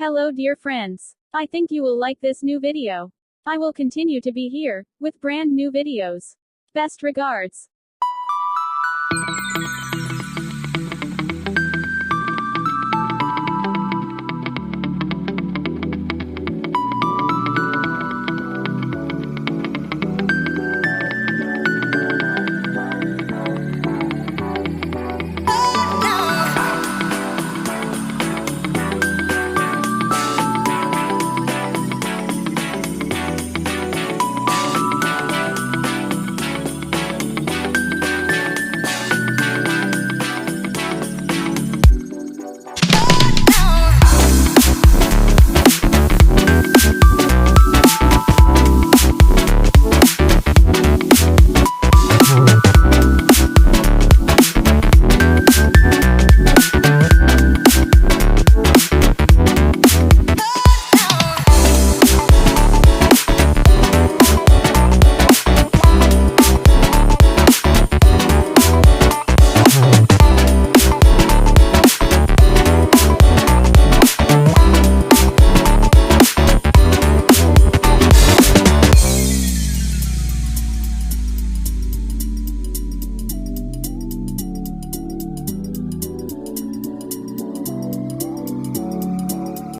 Hello dear friends. I think you will like this new video. I will continue to be here, with brand new videos. Best regards.